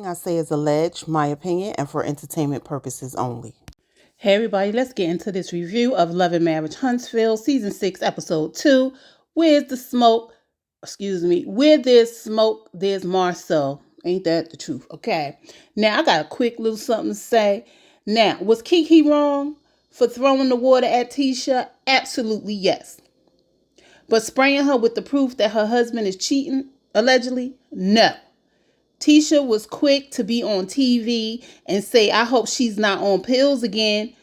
I say is alleged, my opinion, and for entertainment purposes only. Hey everybody, let's get into this review of Love and Marriage Huntsville, Season 6, Episode 2. Where's the smoke? Where there's smoke, there's Marsau. Ain't that the truth? Okay. Now, I got a quick little something to say. Now, was Kiki wrong for throwing the water at Tisha? Absolutely yes. But spraying her with the proof that her husband is cheating, allegedly? No. Tisha was quick to be on TV and say, I hope she's not on pills again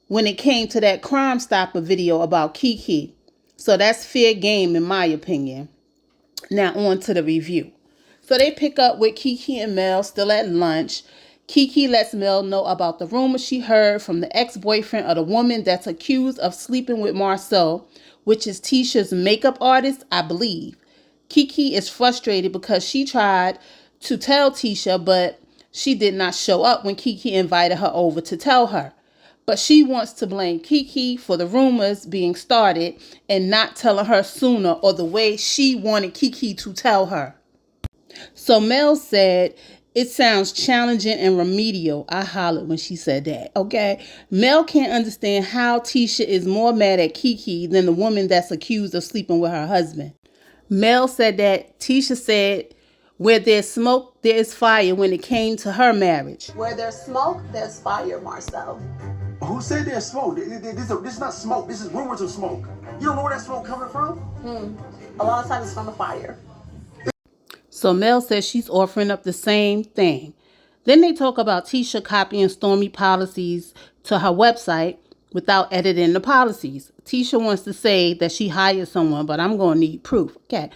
when it came to that Crime Stopper video about Kiki. So that's fair game in my opinion. Now on to the review. So they pick up with Kiki and Mel still at lunch. Kiki lets Mel know about the rumor she heard from the ex-boyfriend of the woman that's accused of sleeping with Marsau, which is Tisha's makeup artist, I believe. Kiki is frustrated because she tried to tell Tisha, but she did not show up when Kiki invited her over to tell her. But she wants to blame Kiki for the rumors being started and not telling her sooner or the way she wanted Kiki to tell her. So Mel said, it sounds challenging and remedial. I hollered when she said that, okay? Mel can't understand how Tisha is more mad at Kiki than the woman that's accused of sleeping with her husband. Mel said that Tisha said, where there's smoke, there's fire when it came to her marriage. Where there's smoke, there's fire, Marsau. Who said there's smoke? This is not smoke. This is rumors of smoke. You don't know where that smoke coming from? A lot of times it's from a fire. So Mel says she's offering up the same thing. Then they talk about Tisha copying Stormy policies to her website without editing the policies. Tisha wants to say that she hired someone, but I'm going to need proof. Okay.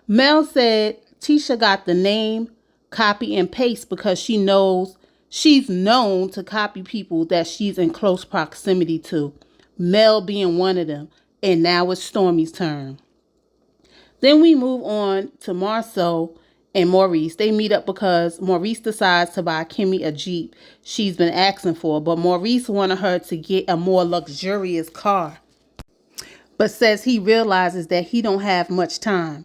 Mel said Tisha got the name, copy, and paste because she's known to copy people that she's in close proximity to. Mel being one of them. And now it's Stormy's turn. Then we move on to Marsau and Maurice. They meet up because Maurice decides to buy Kimmy a Jeep she's been asking for, but Maurice wanted her to get a more luxurious car, but says he realizes that he don't have much time.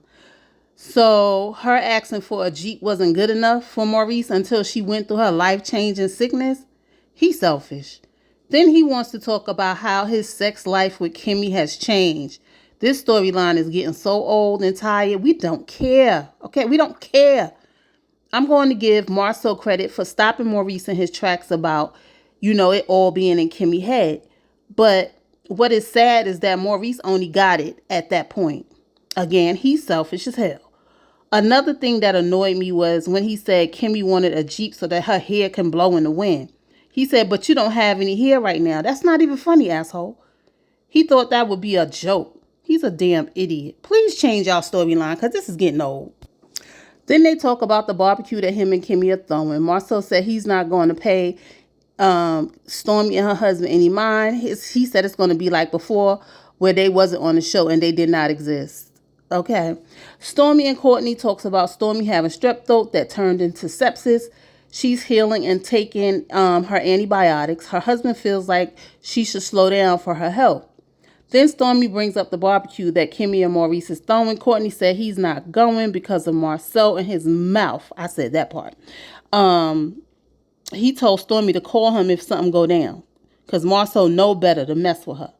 So her asking for a Jeep wasn't good enough for Maurice until she went through her life-changing sickness. He's selfish. Then he wants to talk about how his sex life with Kimmy has changed. This storyline is getting so old and tired. We don't care. Okay, we don't care. I'm going to give Marsau credit for stopping Maurice in his tracks about, it all being in Kimmy's head. But what is sad is that Maurice only got it at that point. Again, he's selfish as hell. Another thing that annoyed me was when he said Kimmy wanted a Jeep so that her hair can blow in the wind. He said, but you don't have any hair right now. That's not even funny, asshole. He thought that would be a joke. He's a damn idiot. Please change y'all storyline because this is getting old. Then they talk about the barbecue that him and Kimmy are throwing. Marsau said he's not going to pay Stormy and her husband any mind. He said it's going to be like before where they wasn't on the show and they did not exist. Okay. Stormy and Courtney talks about Stormy having strep throat that turned into sepsis. She's healing and taking her antibiotics. Her husband feels like she should slow down for her health. Then Stormy brings up the barbecue that Kimmy and Maurice is throwing. Courtney said he's not going because of Marsau and his mouth. I said that part. He told Stormy to call him if something go down because Marsau know better to mess with her.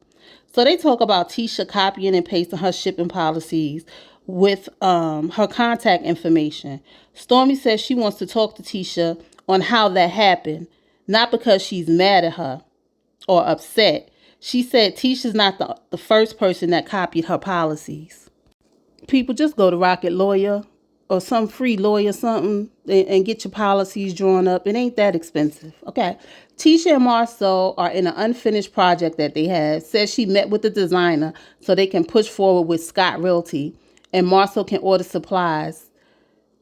So they talk about Tisha copying and pasting her shipping policies with her contact information. Stormy says she wants to talk to Tisha on how that happened, not because she's mad at her or upset. She said Tisha's not the first person that copied her policies. People, just go to Rocket Lawyer or some free lawyer something and get your policies drawn up. It ain't that expensive. Okay. Tisha and Marsau are in an unfinished project that they have. Says she met with the designer so they can push forward with Scott Realty and Marsau can order supplies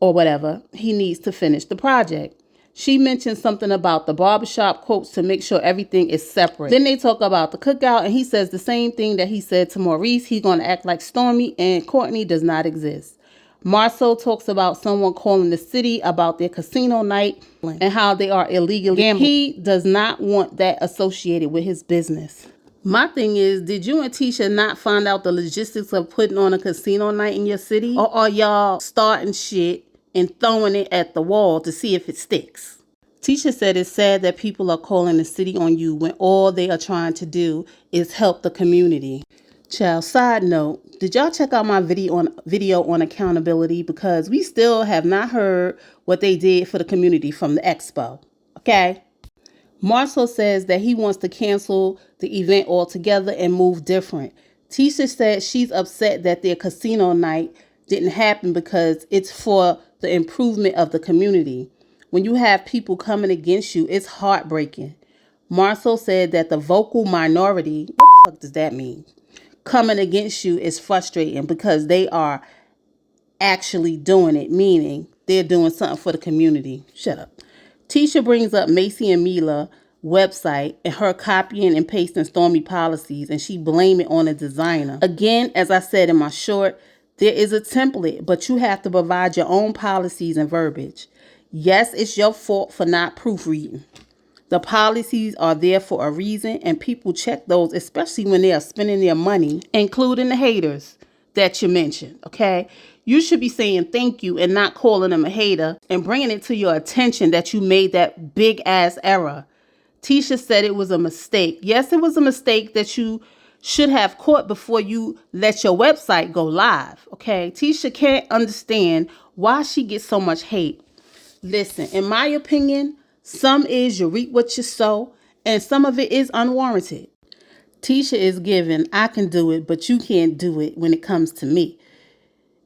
or whatever he needs to finish the project. She mentioned something about the barbershop quotes to make sure everything is separate. Then they talk about the cookout, and he says the same thing that he said to Maurice. He's going to act like Stormy, and Courtney does not exist. Marsau talks about someone calling the city about their casino night and how they are illegal gambling. He does not want that associated with his business. My thing is, did you and Tisha not find out the logistics of putting on a casino night in your city? Or are y'all starting shit and throwing it at the wall to see if it sticks. Tisha said it's sad that people are calling the city on you when all they are trying to do is help the community. Child, side note, did y'all check out my video on accountability? Because we still have not heard what they did for the community from the expo. Okay? Marsau says that he wants to cancel the event altogether and move different. Tisha said she's upset that their casino night didn't happen because it's for the improvement of the community. When you have people coming against you, it's heartbreaking. Marsau said that the vocal minority, what the fuck does that mean? Coming against you is frustrating because they are actually doing it, meaning they're doing something for the community. Shut up. Tisha brings up Macy and Mila website and her copying and pasting Stormy policies, and she blamed it on a designer. Again, as I said in my short, there is a template, but you have to provide your own policies and verbiage. Yes, it's your fault for not proofreading. The policies are there for a reason, and people check those, especially when they are spending their money, including the haters that you mentioned, okay? You should be saying thank you and not calling them a hater and bringing it to your attention that you made that big-ass error. Tisha said it was a mistake. Yes, it was a mistake that you should have caught before you let your website go live, okay? Tisha can't understand why she gets so much hate. Listen, in my opinion, some is you reap what you sow, and some of it is unwarranted. Tisha is given, I can do it, but you can't do it when it comes to me.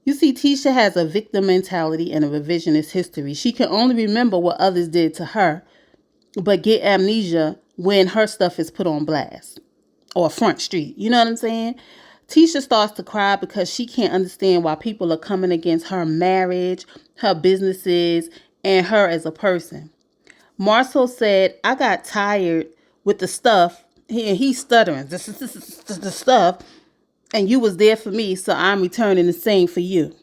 You see, Tisha has a victim mentality and a revisionist history. She can only remember what others did to her, but get amnesia when her stuff is put on blast or Front Street. You know what I'm saying? Tisha starts to cry because she can't understand why people are coming against her marriage, her businesses, and her as a person. Marsau said, I got tired with the stuff. He's stuttering. This is the stuff. And you was there for me, so I'm returning the same for you.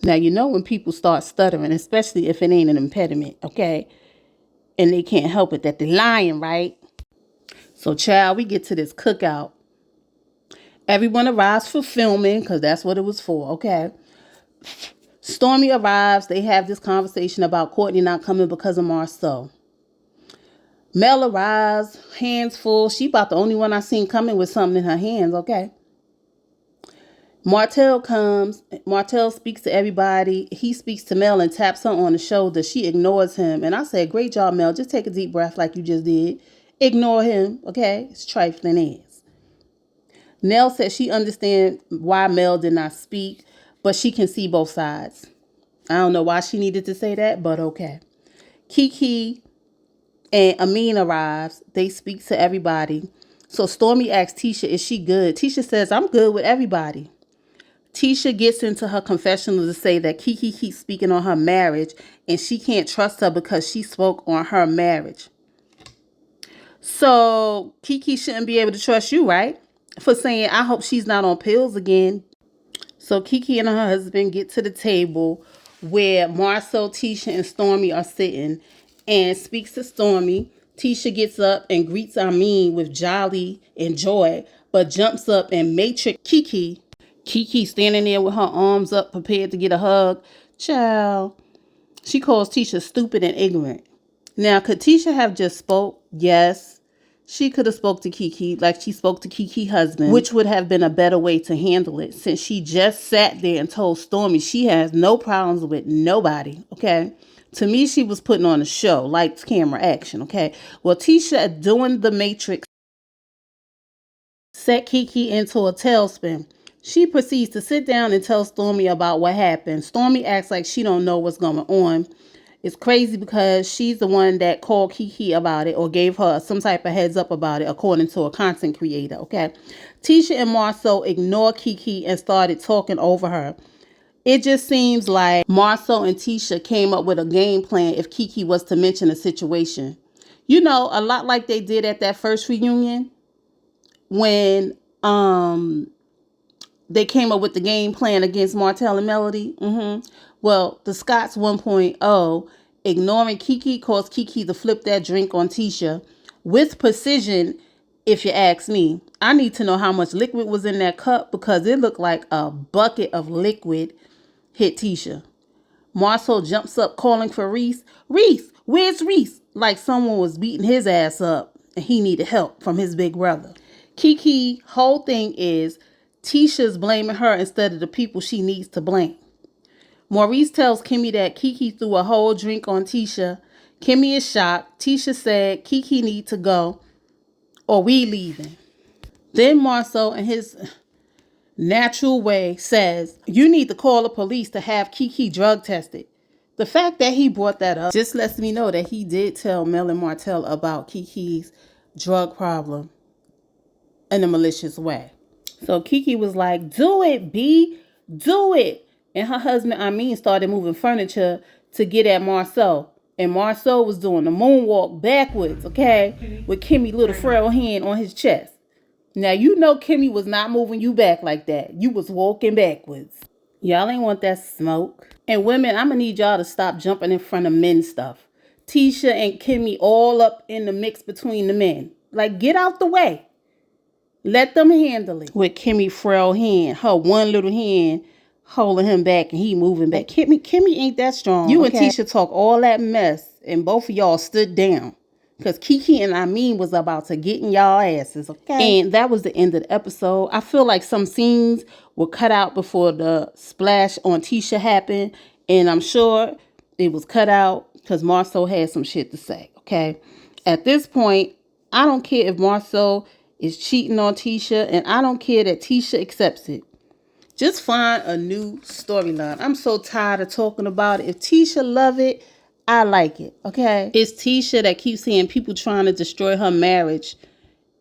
Now, you know when people start stuttering, especially if it ain't an impediment, okay? And they can't help it that they're lying, right? So, child, we get to this cookout. Everyone arrives for filming, because that's what it was for, okay? Stormy arrives. They have this conversation about Courtney not coming because of Marsau. Mel arrives, hands full. She about the only one I seen coming with something in her hands, okay? Martell comes. Martell speaks to everybody. He speaks to Mel and taps her on the shoulder. She ignores him. And I said, great job, Mel. Just take a deep breath like you just did. Ignore him, okay? It's trifling ass. Nell said she understands why Mel did not speak, but she can see both sides. I don't know why she needed to say that, but okay. Kiki and Amin arrives. They speak to everybody. So Stormy asks Tisha, is she good? Tisha says, I'm good with everybody. Tisha gets into her confessional to say that Kiki keeps speaking on her marriage and she can't trust her because she spoke on her marriage. So Kiki shouldn't be able to trust you, right? For saying, I hope she's not on pills again. So Kiki and her husband get to the table where Marsau, Tisha, and Stormy are sitting and speaks to Stormy. Tisha gets up and greets Amin with jolly and joy, but jumps up and matrix Kiki. Kiki standing there with her arms up, prepared to get a hug. Child, she calls Tisha stupid and ignorant. Now, could Tisha have just spoke? Yes. She could have spoke to Kiki like she spoke to Kiki's husband, which would have been a better way to handle it since she just sat there and told Stormy she has no problems with nobody, okay? To me, she was putting on a show, lights, camera, action, okay? Well, Tisha doing the Matrix set Kiki into a tailspin. She proceeds to sit down and tell Stormy about what happened. Stormy acts like she don't know what's going on. It's crazy because she's the one that called Kiki about it or gave her some type of heads up about it, according to a content creator, okay? Tisha and Marsau ignored Kiki and started talking over her. It just seems like Marsau and Tisha came up with a game plan if Kiki was to mention a situation. You know, a lot like they did at that first reunion when they came up with the game plan against Martell and Melody. Well, the Scots 1.0, ignoring Kiki, caused Kiki to flip that drink on Tisha with precision, if you ask me. I need to know how much liquid was in that cup because it looked like a bucket of liquid hit Tisha. Marsau jumps up calling for Reese. Reese, where's Reese? Like someone was beating his ass up and he needed help from his big brother. Kiki, whole thing is Tisha's blaming her instead of the people she needs to blame. Maurice tells Kimmy that Kiki threw a whole drink on Tisha. Kimmy is shocked. Tisha said Kiki need to go or we leaving. Then Marsau, in his natural way, says, you need to call the police to have Kiki drug tested. The fact that he brought that up just lets me know that he did tell Mel and Martell about Kiki's drug problem in a malicious way. So Kiki was like, do it, B, do it. And her husband, started moving furniture to get at Marsau. And Marsau was doing the moonwalk backwards, okay, with Kimmy little frail hand on his chest. Now, you know Kimmy was not moving you back like that. You was walking backwards. Y'all ain't want that smoke. And women, I'm going to need y'all to stop jumping in front of men stuff. Tisha and Kimmy all up in the mix between the men. Like, get out the way. Let them handle it. With Kimmy frail hand, her one little hand holding him back and he moving back. Kimmy ain't that strong. You and Tisha talk all that mess and both of y'all stood down. Because Kiki and was about to get in y'all asses, okay? And that was the end of the episode. I feel like some scenes were cut out before the splash on Tisha happened. And I'm sure it was cut out because Marsau had some shit to say, okay? At this point, I don't care if Marsau is cheating on Tisha. And I don't care that Tisha accepts it. Just find a new storyline. I'm so tired of talking about it. If Tisha love it, I like it, okay? It's Tisha that keeps seeing people trying to destroy her marriage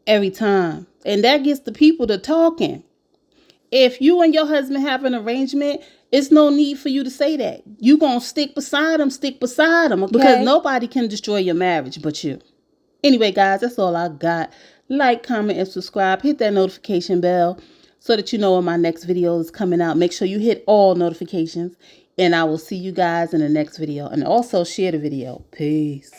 every time. And that gets the people to talking. If you and your husband have an arrangement, it's no need for you to say that. You gonna stick beside him, okay? Because nobody can destroy your marriage but you. Anyway, guys, that's all I got. Like, comment, and subscribe. Hit that notification bell so that you know when my next video is coming out. Make sure you hit all notifications. And I will see you guys in the next video. And also share the video. Peace.